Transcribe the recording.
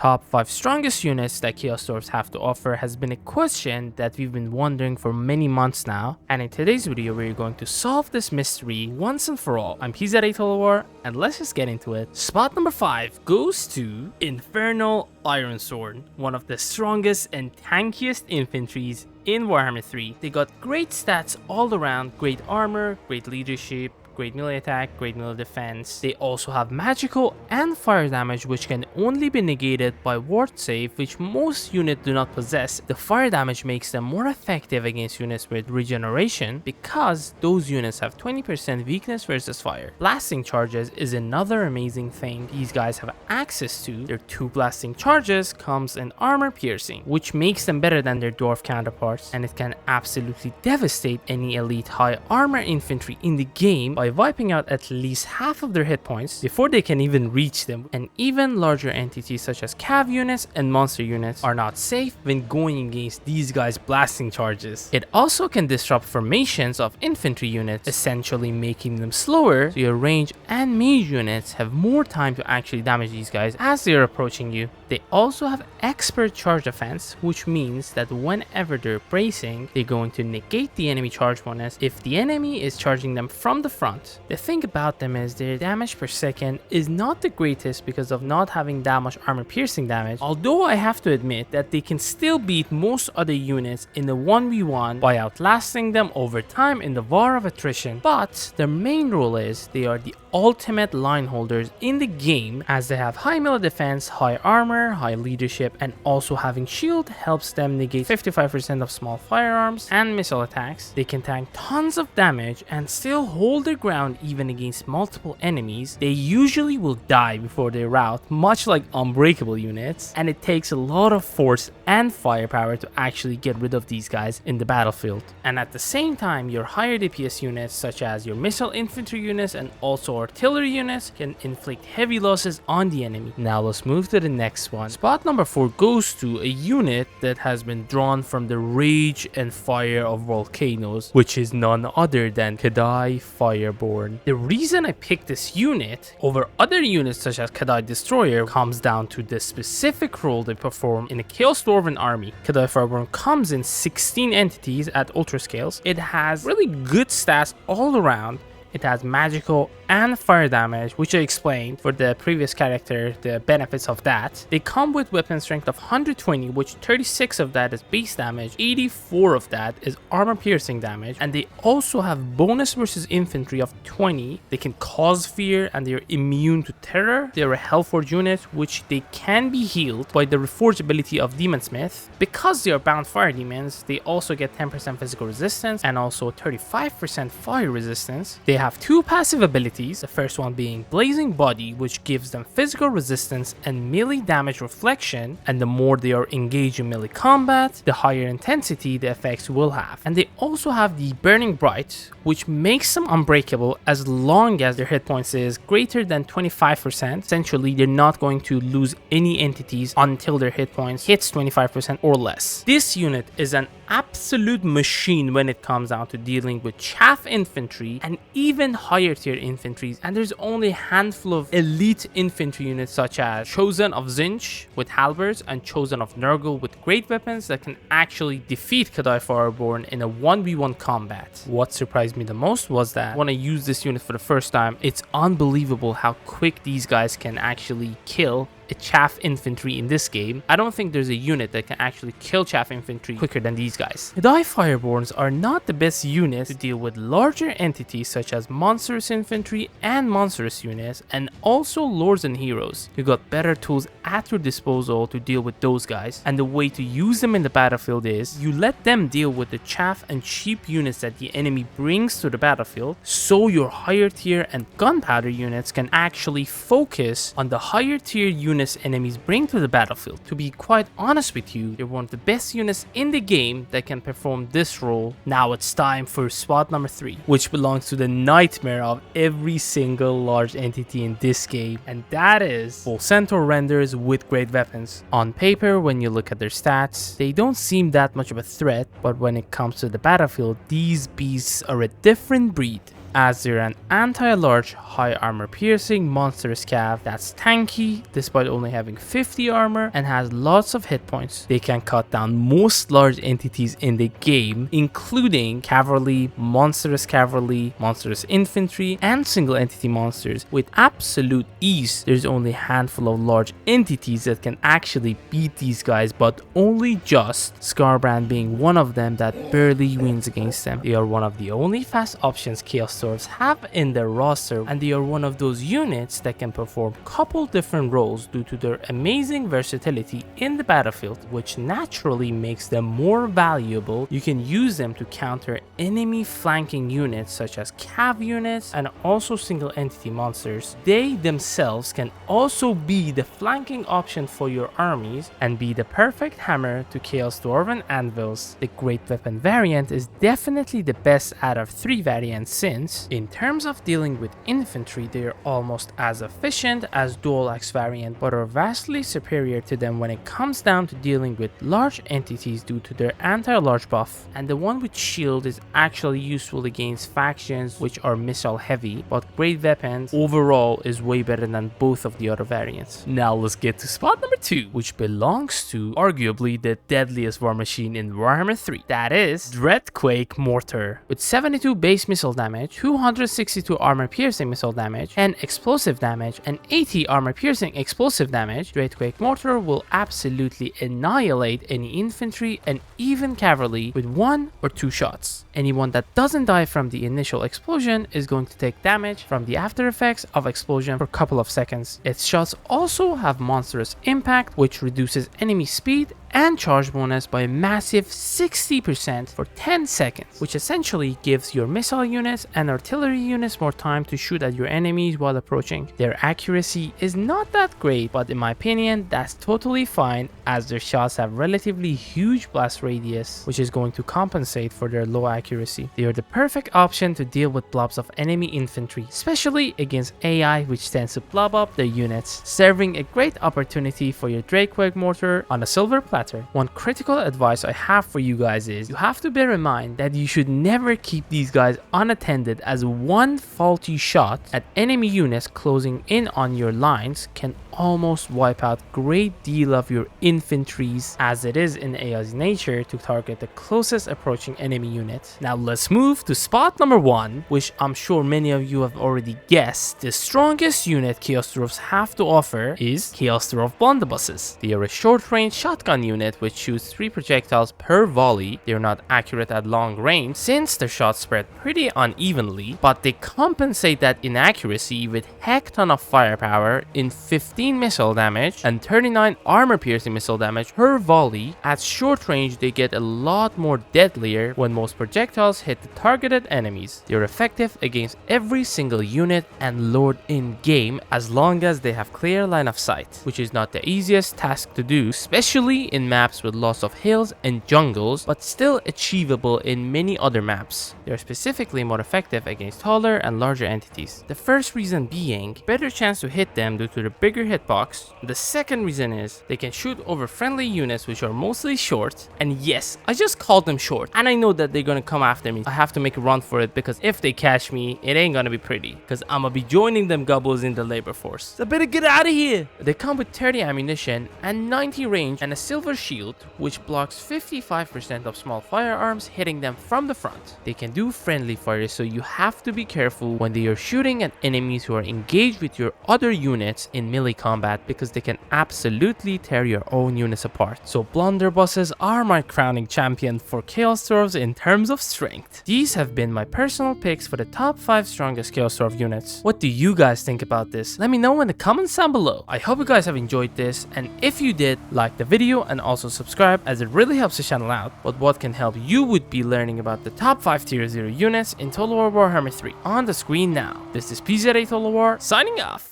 top 5 strongest units that Chaos Dwarfs have to offer has been a question that we've been wondering for many months now, and in today's video we're going to solve this mystery once and for all. I'm PZA totalwar, and let's just get into it. Spot number 5 goes to Inferno Iron Sword, one of the strongest and tankiest infantries in Warhammer 3. They got great stats all around, great armor, great leadership, great melee attack, great melee defense. They also have magical and fire damage, which can only be negated by ward save, which most units do not possess. The fire damage makes them more effective against units with regeneration because those units have 20% weakness versus fire. Blasting charges is another amazing thing these guys have access to. Their 2 blasting charges comes in armor piercing, which makes them better than their dwarf counterparts, and it can absolutely devastate any elite high armor infantry in the game by wiping out at least half of their hit points before they can even reach them. And even larger entities such as cav units and monster units are not safe when going against these guys' blasting charges. It also can disrupt formations of infantry units, essentially making them slower, so your range and mage units have more time to actually damage these guys as they are approaching you. They also have expert charge defense, which means that whenever they're bracing, they're going to negate the enemy charge bonus if the enemy is charging them from the front. The thing about them is their damage per second is not the greatest because of not having that much armor piercing damage, although I have to admit that they can still beat most other units in the 1v1 by outlasting them over time in the war of attrition. But their main role is they are the ultimate line holders in the game, as they have high melee defense, high armor, high leadership, and also having shield helps them negate 55% of small firearms and missile attacks. They can tank tons of damage and still hold their ground even against multiple enemies. They usually will die before they rout, much like unbreakable units, and it takes a lot of force and firepower to actually get rid of these guys in the battlefield. And at the same time, your higher DPS units such as your missile infantry units and also artillery units can inflict heavy losses on the enemy. Now let's move to the next one. Spot number 4 goes to a unit that has been drawn from the rage and fire of volcanoes, which is none other than Kaidai Fireborn. The reason I picked this unit over other units such as Kaidai Destroyer comes down to the specific role they perform in a Chaos Dwarven army. Kaidai Fireborn comes in 16 entities at ultra scales. It has really good stats all around. It has magical and fire damage, which I explained for the previous character, the benefits of that. They come with weapon strength of 120, which 36 of that is base damage, 84 of that is armor piercing damage, and they also have bonus versus infantry of 20. They can cause fear and they're immune to terror. They're a Hellforge unit, which they can be healed by the reforge ability of Demonsmith. Because they are bound fire demons, they also get 10% physical resistance and also 35% fire resistance. They have 2 passive abilities, the first one being Blazing Body, which gives them physical resistance and melee damage reflection, and the more they are engaged in melee combat, the higher intensity the effects will have. And they also have the Burning Bright, which makes them unbreakable as long as their hit points is greater than 25%. Essentially, they're not going to lose any entities until their hit points hits 25% or less. This unit is an absolute machine when it comes down to dealing with chaff infantry and even higher tier infantries, and there's only a handful of elite infantry units such as Chosen of Zinch with halberds and Chosen of Nurgle with great weapons that can actually defeat Kaidai Fireborn in a 1v1 combat. What surprised me the most was that when I used this unit for the first time, it's unbelievable how quick these guys can actually kill a chaff infantry in this game. I don't think there's a unit that can actually kill chaff infantry quicker than these guys. Kaidai Fireborns are not the best units to deal with larger entities such as monstrous infantry and monstrous units, and also lords and heroes. You got better tools at your disposal to deal with those guys, and the way to use them in the battlefield is you let them deal with the chaff and cheap units that the enemy brings to the battlefield, so your higher tier and gunpowder units can actually focus on the higher tier units enemies bring to the battlefield. To be quite honest with you, they're one of the best units in the game that can perform this role. Now it's time for spot number 3, which belongs to the nightmare of every single large entity in this game, and that is full centaur renders with great weapons. On paper, when you look at their stats, they don't seem that much of a threat, but when it comes to the battlefield, these beasts are a different breed. as they're an anti-large, high armor piercing monstrous cav that's tanky despite only having 50 armor and has lots of hit points. They can cut down most large entities in the game, including cavalry, monstrous infantry, and single entity monsters with absolute ease. There's only a handful of large entities that can actually beat these guys, but only just Scarbrand being one of them that barely wins against them. They are one of the only fast options Chaos Dwarfs have in their roster, and they are one of those units that can perform couple different roles due to their amazing versatility in the battlefield, which naturally makes them more valuable. You can use them to counter enemy flanking units such as cav units and also single entity monsters. They themselves can also be the flanking option for your armies and be the perfect hammer to Chaos Dwarven anvils. The Great Weapon variant is definitely the best out of 3 variants, since in terms of dealing with infantry they are almost as efficient as Dual Axe variant, but are vastly superior to them when it comes down to dealing with large entities due to their anti-large buff. And the one with shield is actually useful against factions which are missile heavy, but Great Weapons overall is way better than both of the other variants. Now let's get to spot number 2, which belongs to arguably the deadliest war machine in Warhammer 3. That is Dread Quake Mortar. With 72 base missile damage, 262 armor piercing missile damage, and explosive damage, and 80 armor piercing explosive damage, Dread Quake Mortar will absolutely annihilate any infantry and even cavalry with 1 or 2 shots. Anyone that doesn't die from the initial explosion is going to take damage from the after effects of explosion for a couple of seconds. Its shots also have monstrous impact, which reduces enemy speed and charge bonus by a massive 60% for 10 seconds, which essentially gives your missile units and artillery units more time to shoot at your enemies while approaching. Their accuracy is not that great, but in my opinion that's totally fine, as their shots have relatively huge blast radius, which is going to compensate for their low accuracy. They are the perfect option to deal with blobs of enemy infantry, especially against AI which tends to blob up their units, serving a great opportunity for your Dread Quake Mortar on a silver platter. One critical advice I have for you guys is you have to bear in mind that you should never keep these guys unattended, as one faulty shot at enemy units closing in on your lines can almost wipe out great deal of your infantries, as it is in AI's nature to target the closest approaching enemy unit. Now let's move to spot number 1, which I'm sure many of you have already guessed. The strongest unit Chaos Dwarfs have to offer is Chaos Dwarf blunderbusses. They are a short range shotgun unit which shoots 3 projectiles per volley. They are not accurate at long range since their shots spread pretty unevenly, but they compensate that inaccuracy with heck ton of firepower in 15 missile damage and 39 armor piercing missile damage per volley. At short range they get a lot more deadlier when most projectiles hit the targeted enemies. They are effective against every single unit and lured in game as long as they have clear line of sight, which is not the easiest task to do, especially in maps with lots of hills and jungles, but still achievable in many other maps. They are specifically more effective against taller and larger entities. The first reason being better chance to hit them due to the bigger hitbox. The second reason is they can shoot over friendly units which are mostly short, and yes, I just called them short, and I know that they're gonna come after me. I have to make a run for it, because if they catch me it ain't gonna be pretty, because I'm gonna be joining them gobbles in the labor force. So better get out of here. They come with 30 ammunition and 90 range and a silver shield which blocks 55% of small firearms hitting them from the front. They can do friendly fire, so you have to be careful when they are shooting at enemies who are engaged with your other units in melee combat, because they can absolutely tear your own units apart. So blunderbusses are my crowning champion for Chaos Dwarfs in terms of strength. These have been my personal picks for the top 5 strongest Chaos Dwarf units. What do you guys think about this? Let me know in the comments down below. I hope you guys have enjoyed this, and if you did, like the video and also subscribe, as it really helps the channel out. But what can help you would be learning about the top 5 tier 0 units in Total War Warhammer 3 on the screen now. This is PZA Total War signing off.